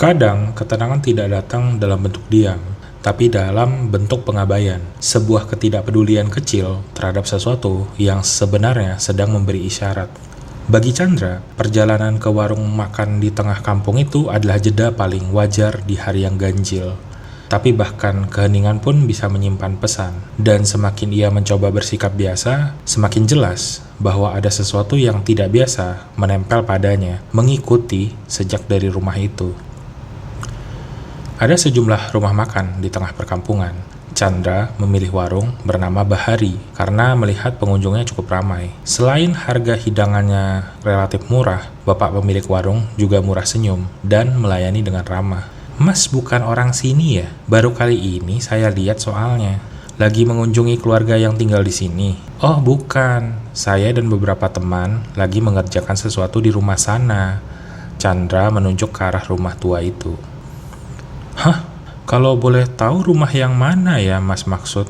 Terkadang ketenangan tidak datang dalam bentuk diam, tapi dalam bentuk pengabaian, sebuah ketidakpedulian kecil terhadap sesuatu yang sebenarnya sedang memberi isyarat. Bagi Chandra, perjalanan ke warung makan di tengah kampung itu adalah jeda paling wajar di hari yang ganjil. Tapi bahkan keheningan pun bisa menyimpan pesan, dan semakin ia mencoba bersikap biasa, semakin jelas bahwa ada sesuatu yang tidak biasa menempel padanya, mengikuti sejak dari rumah itu. Ada sejumlah rumah makan di tengah perkampungan. Chandra memilih warung bernama Bahari karena melihat pengunjungnya cukup ramai. Selain harga hidangannya relatif murah, bapak pemilik warung juga murah senyum dan melayani dengan ramah. "Mas bukan orang sini ya? Baru kali ini saya lihat soalnya. Lagi mengunjungi keluarga yang tinggal di sini." "Oh bukan, saya dan beberapa teman lagi mengerjakan sesuatu di rumah sana." Chandra menunjuk ke arah rumah tua itu. "Hah? Kalau boleh tahu rumah yang mana ya Mas maksud?"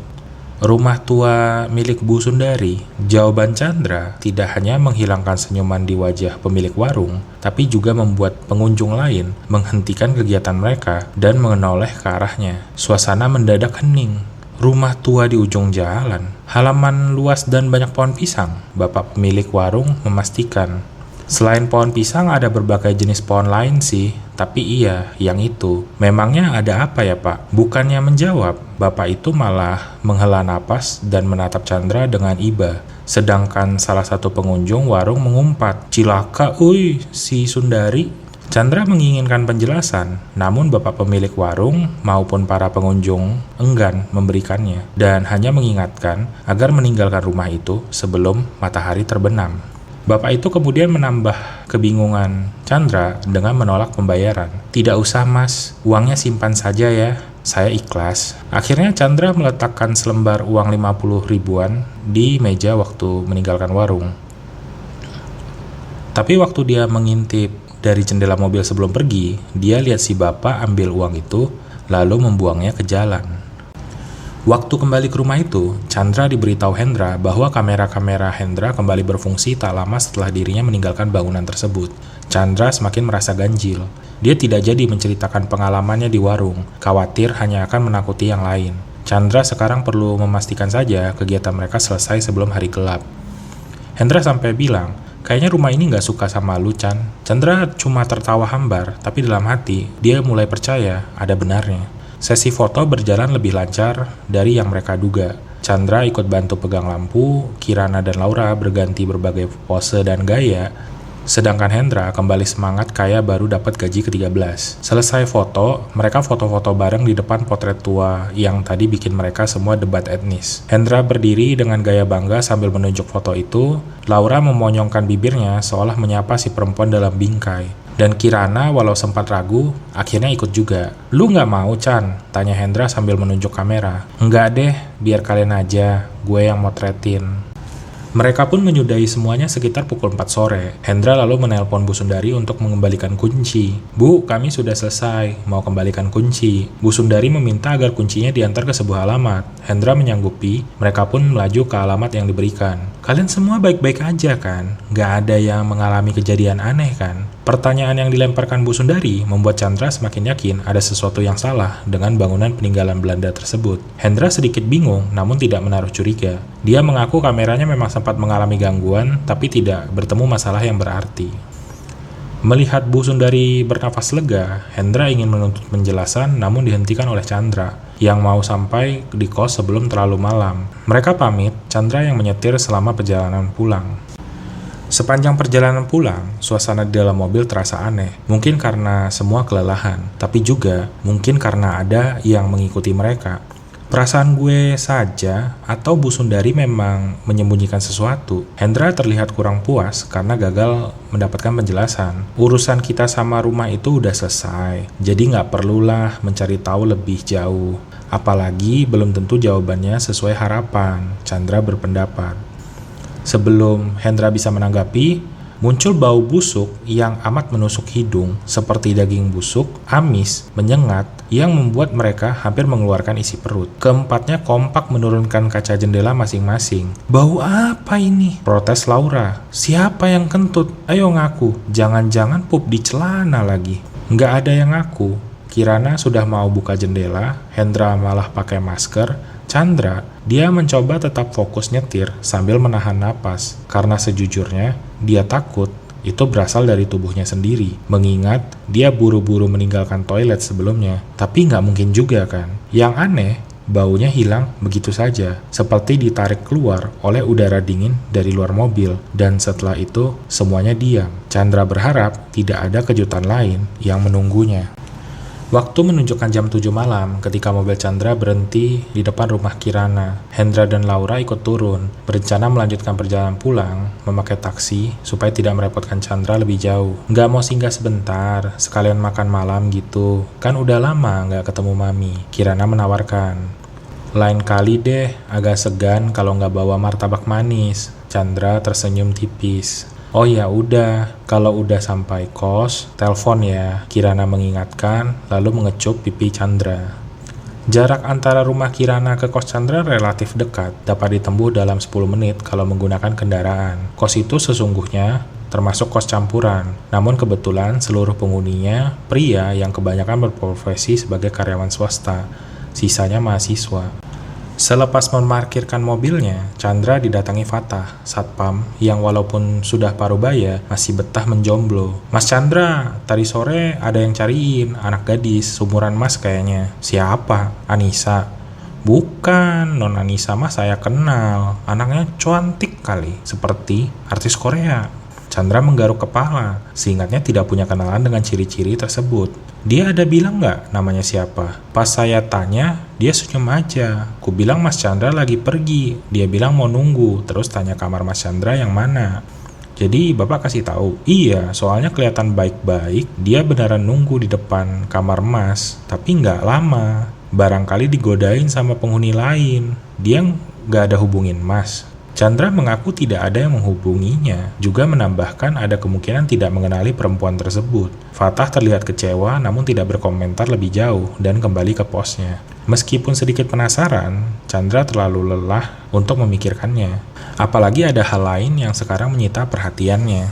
"Rumah tua milik Bu Sundari." Jawaban Chandra tidak hanya menghilangkan senyuman di wajah pemilik warung, tapi juga membuat pengunjung lain menghentikan kegiatan mereka dan menoleh ke arahnya. Suasana mendadak hening. "Rumah tua di ujung jalan, halaman luas dan banyak pohon pisang," bapak pemilik warung memastikan. "Selain pohon pisang ada berbagai jenis pohon lain sih, tapi iya, yang itu. Memangnya ada apa ya Pak?" Bukannya menjawab, bapak itu malah menghela napas dan menatap Chandra dengan iba. Sedangkan salah satu pengunjung warung mengumpat, "Cilaka, uy, si Sundari." Chandra menginginkan penjelasan, namun bapak pemilik warung maupun para pengunjung enggan memberikannya dan hanya mengingatkan agar meninggalkan rumah itu sebelum matahari terbenam. Bapak itu kemudian menambah kebingungan Chandra dengan menolak pembayaran. "Tidak usah Mas, uangnya simpan saja ya, saya ikhlas." Akhirnya Chandra meletakkan selembar uang 50 ribuan di meja waktu meninggalkan warung. Tapi waktu dia mengintip dari jendela mobil sebelum pergi, dia lihat si bapak ambil uang itu lalu membuangnya ke jalan. Waktu kembali ke rumah itu, Chandra diberitahu Hendra bahwa kamera-kamera Hendra kembali berfungsi tak lama setelah dirinya meninggalkan bangunan tersebut. Chandra semakin merasa ganjil. Dia tidak jadi menceritakan pengalamannya di warung, khawatir hanya akan menakuti yang lain. Chandra sekarang perlu memastikan saja kegiatan mereka selesai sebelum hari gelap. Hendra sampai bilang, "Kayaknya rumah ini gak suka sama lu, Chan." Chandra cuma tertawa hambar, tapi dalam hati, dia mulai percaya ada benarnya. Sesi foto berjalan lebih lancar dari yang mereka duga. Chandra ikut bantu pegang lampu, Kirana dan Laura berganti berbagai pose dan gaya, sedangkan Hendra kembali semangat kayak baru dapat gaji ke-13. Selesai foto, mereka foto-foto bareng di depan potret tua yang tadi bikin mereka semua debat etnis. Hendra berdiri dengan gaya bangga sambil menunjuk foto itu, Laura memonyongkan bibirnya seolah menyapa si perempuan dalam bingkai. Dan Kirana walau sempat ragu, akhirnya ikut juga. "Lu gak mau Chan?" tanya Hendra sambil menunjuk kamera. "Enggak deh, biar kalian aja, gue yang motretin." Mereka pun menyudahi semuanya sekitar pukul 4 sore. Hendra lalu menelpon Bu Sundari untuk mengembalikan kunci. "Bu, kami sudah selesai, mau kembalikan kunci." Bu Sundari meminta agar kuncinya diantar ke sebuah alamat. Hendra menyanggupi, mereka pun melaju ke alamat yang diberikan. "Kalian semua baik-baik aja kan? Gak ada yang mengalami kejadian aneh kan?" Pertanyaan yang dilemparkan Bu Sundari membuat Chandra semakin yakin ada sesuatu yang salah dengan bangunan peninggalan Belanda tersebut. Hendra sedikit bingung namun tidak menaruh curiga. Dia mengaku kameranya memang sempat mengalami gangguan tapi tidak bertemu masalah yang berarti. Melihat Bu Sundari bernafas lega, Hendra ingin menuntut penjelasan namun dihentikan oleh Chandra yang mau sampai di kos sebelum terlalu malam. Mereka pamit, Chandra yang menyetir selama perjalanan pulang. Sepanjang perjalanan pulang, suasana di dalam mobil terasa aneh. Mungkin karena semua kelelahan, tapi juga mungkin karena ada yang mengikuti mereka. Perasaan gue saja atau Bu Sundari memang menyembunyikan sesuatu? Hendra terlihat kurang puas karena gagal mendapatkan penjelasan. Urusan kita sama rumah itu udah selesai, jadi nggak perlulah mencari tahu lebih jauh. Apalagi belum tentu jawabannya sesuai harapan, Chandra berpendapat. Sebelum Hendra bisa menanggapi, muncul bau busuk yang amat menusuk hidung, seperti daging busuk, amis, menyengat, yang membuat mereka hampir mengeluarkan isi perut. Keempatnya kompak menurunkan kaca jendela masing-masing. "Bau apa ini?" protes Laura. "Siapa yang kentut? Ayo ngaku, jangan-jangan pup di celana lagi." Nggak ada yang ngaku. Kirana sudah mau buka jendela, Hendra malah pakai masker. Chandra, dia mencoba tetap fokus nyetir sambil menahan napas. Karena sejujurnya, dia takut itu berasal dari tubuhnya sendiri. Mengingat dia buru-buru meninggalkan toilet sebelumnya. Tapi nggak mungkin juga kan. Yang aneh, baunya hilang begitu saja, seperti ditarik keluar oleh udara dingin dari luar mobil. Dan setelah itu, semuanya diam. Chandra berharap tidak ada kejutan lain yang menunggunya. Waktu menunjukkan jam 7 malam ketika mobil Chandra berhenti di depan rumah Kirana. Hendra dan Laura ikut turun, berencana melanjutkan perjalanan pulang, memakai taksi supaya tidak merepotkan Chandra lebih jauh. Nggak mau singgah sebentar, sekalian makan malam gitu. Kan udah lama nggak ketemu Mami, Kirana menawarkan. Lain kali deh, agak segan kalau nggak bawa martabak manis. Chandra tersenyum tipis. Oh ya udah, kalau udah sampai kos, telepon ya, Kirana mengingatkan, lalu mengecup pipi Chandra. Jarak antara rumah Kirana ke kos Chandra relatif dekat, dapat ditempuh dalam 10 menit kalau menggunakan kendaraan. Kos itu sesungguhnya termasuk kos campuran, namun kebetulan seluruh penghuninya pria yang kebanyakan berprofesi sebagai karyawan swasta, sisanya mahasiswa. Selepas memarkirkan mobilnya, Chandra didatangi Fatah, satpam yang walaupun sudah parubaya masih betah menjomblo. Mas Chandra, tadi sore ada yang cariin, anak gadis, seumuran mas kayaknya. Siapa? Anissa. Bukan, non Anissa mah saya kenal. Anaknya cantik kali, seperti artis Korea. Chandra menggaruk kepala, seingatnya tidak punya kenalan dengan ciri-ciri tersebut. Dia ada bilang nggak namanya siapa? Pas saya tanya, dia senyum aja. Ku bilang Mas Chandra lagi pergi. Dia bilang mau nunggu, terus tanya kamar Mas Chandra yang mana. Jadi bapak kasih tahu, iya soalnya kelihatan baik-baik, dia beneran nunggu di depan kamar Mas, tapi nggak lama. Barangkali digodain sama penghuni lain. Dia nggak ada hubungin Mas. Chandra mengaku tidak ada yang menghubunginya, juga menambahkan ada kemungkinan tidak mengenali perempuan tersebut. Fatah terlihat kecewa namun tidak berkomentar lebih jauh dan kembali ke posnya. Meskipun sedikit penasaran, Chandra terlalu lelah untuk memikirkannya. Apalagi ada hal lain yang sekarang menyita perhatiannya.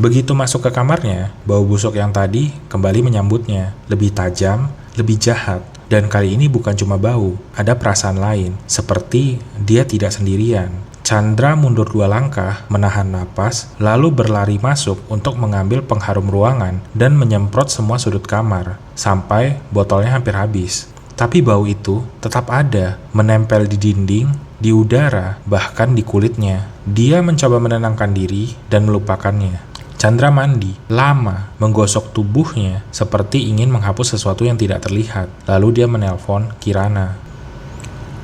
Begitu masuk ke kamarnya, bau busuk yang tadi kembali menyambutnya, lebih tajam, lebih jahat. Dan kali ini bukan cuma bau, ada perasaan lain, seperti dia tidak sendirian. Chandra mundur 2 langkah, menahan napas, lalu berlari masuk untuk mengambil pengharum ruangan dan menyemprot semua sudut kamar, sampai botolnya hampir habis. Tapi bau itu tetap ada, menempel di dinding, di udara, bahkan di kulitnya. Dia mencoba menenangkan diri dan melupakannya. Chandra mandi, lama, menggosok tubuhnya seperti ingin menghapus sesuatu yang tidak terlihat. Lalu dia menelpon Kirana.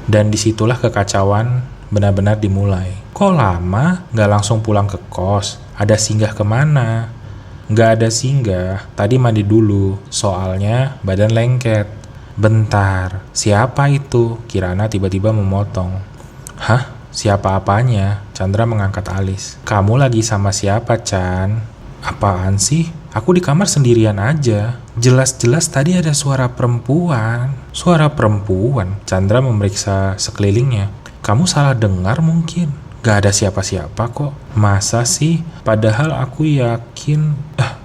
Dan disitulah kekacauan benar-benar dimulai. Kok lama? Nggak langsung pulang ke kos? Ada singgah kemana? Nggak ada singgah, tadi mandi dulu, soalnya badan lengket. Bentar, siapa itu? Kirana tiba-tiba memotong. Hah? Siapa apanya? Chandra mengangkat alis. Kamu lagi sama siapa, Chan? Apaan sih? Aku di kamar sendirian aja. Jelas-jelas tadi ada suara perempuan. Suara perempuan? Chandra memeriksa sekelilingnya. Kamu salah dengar mungkin. Gak ada siapa-siapa kok. Masa sih? Padahal aku yakin...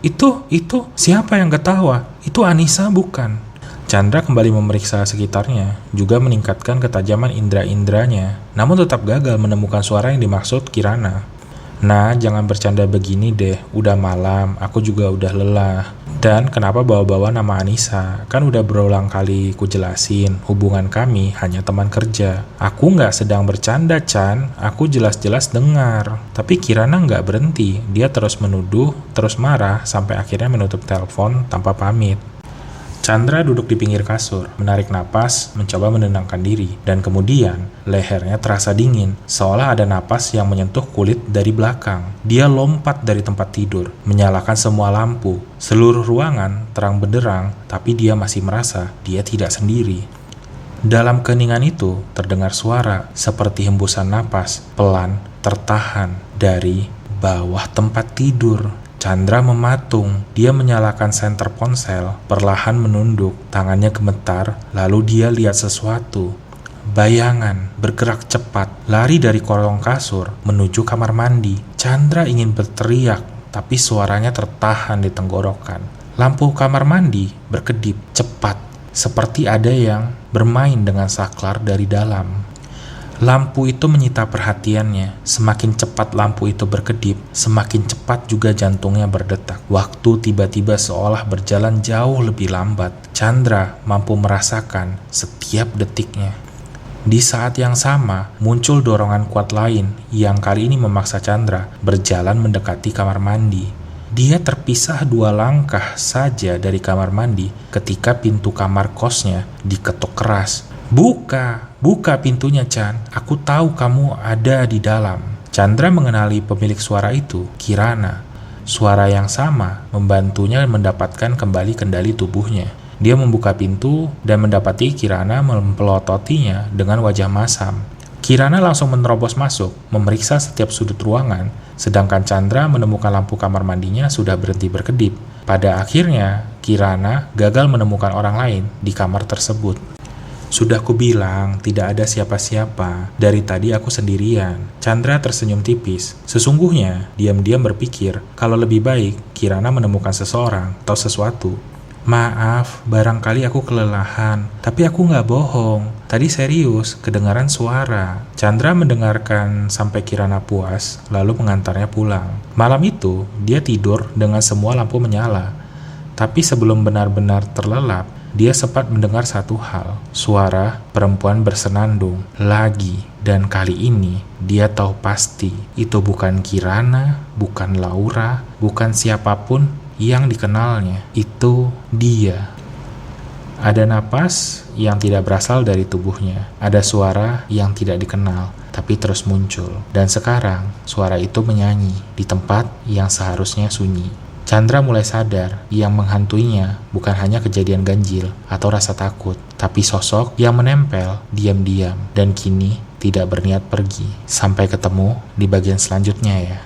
Itu siapa yang ketawa? Itu Anissa bukan? Chandra kembali memeriksa sekitarnya, juga meningkatkan ketajaman indera-inderanya, namun tetap gagal menemukan suara yang dimaksud Kirana. Nah, jangan bercanda begini deh, udah malam, aku juga udah lelah. Dan kenapa bawa-bawa nama Anissa? Kan udah berulang kali ku jelasin, hubungan kami hanya teman kerja. Aku nggak sedang bercanda, Chan, aku jelas-jelas dengar. Tapi Kirana nggak berhenti, dia terus menuduh, terus marah, sampai akhirnya menutup telepon tanpa pamit. Chandra duduk di pinggir kasur, menarik napas, mencoba menenangkan diri, dan kemudian lehernya terasa dingin, seolah ada napas yang menyentuh kulit dari belakang. Dia lompat dari tempat tidur, menyalakan semua lampu. Seluruh ruangan terang benderang, tapi dia masih merasa dia tidak sendiri. Dalam keheningan itu, terdengar suara seperti hembusan napas, pelan, tertahan, dari bawah tempat tidur. Chandra mematung, dia menyalakan senter ponsel, perlahan menunduk, tangannya gemetar, lalu dia lihat sesuatu. Bayangan bergerak cepat, lari dari kolong kasur menuju kamar mandi. Chandra ingin berteriak, tapi suaranya tertahan di tenggorokan. Lampu kamar mandi berkedip cepat, seperti ada yang bermain dengan saklar dari dalam. Lampu itu menyita perhatiannya. Semakin cepat lampu itu berkedip, semakin cepat juga jantungnya berdetak. Waktu tiba-tiba seolah berjalan jauh lebih lambat. Chandra mampu merasakan setiap detiknya. Di saat yang sama, muncul dorongan kuat lain yang kali ini memaksa Chandra berjalan mendekati kamar mandi. Dia terpisah 2 langkah saja dari kamar mandi ketika pintu kamar kosnya diketuk keras. Buka pintunya, Chan. Aku tahu kamu ada di dalam." Chandra mengenali pemilik suara itu, Kirana. Suara yang sama membantunya mendapatkan kembali kendali tubuhnya. Dia membuka pintu dan mendapati Kirana mempelototinya dengan wajah masam. Kirana langsung menerobos masuk, memeriksa setiap sudut ruangan, sedangkan Chandra menemukan lampu kamar mandinya sudah berhenti berkedip. Pada akhirnya, Kirana gagal menemukan orang lain di kamar tersebut. "Sudah kubilang, tidak ada siapa-siapa. Dari tadi aku sendirian." Chandra tersenyum tipis. Sesungguhnya, diam-diam berpikir kalau lebih baik Kirana menemukan seseorang atau sesuatu. "Maaf, barangkali aku kelelahan. Tapi aku nggak bohong. Tadi serius, kedengaran suara." Chandra mendengarkan sampai Kirana puas, lalu mengantarnya pulang. Malam itu, dia tidur dengan semua lampu menyala. Tapi sebelum benar-benar terlelap, dia sempat mendengar satu hal, suara perempuan bersenandung lagi, dan kali ini dia tahu pasti itu bukan Kirana, bukan Laura, bukan siapapun yang dikenalnya. Itu dia. Ada napas yang tidak berasal dari tubuhnya, ada suara yang tidak dikenal tapi terus muncul, dan sekarang suara itu menyanyi di tempat yang seharusnya sunyi. Chandra mulai sadar yang menghantuinya bukan hanya kejadian ganjil atau rasa takut, tapi sosok yang menempel diam-diam dan kini tidak berniat pergi. Sampai ketemu di bagian selanjutnya ya.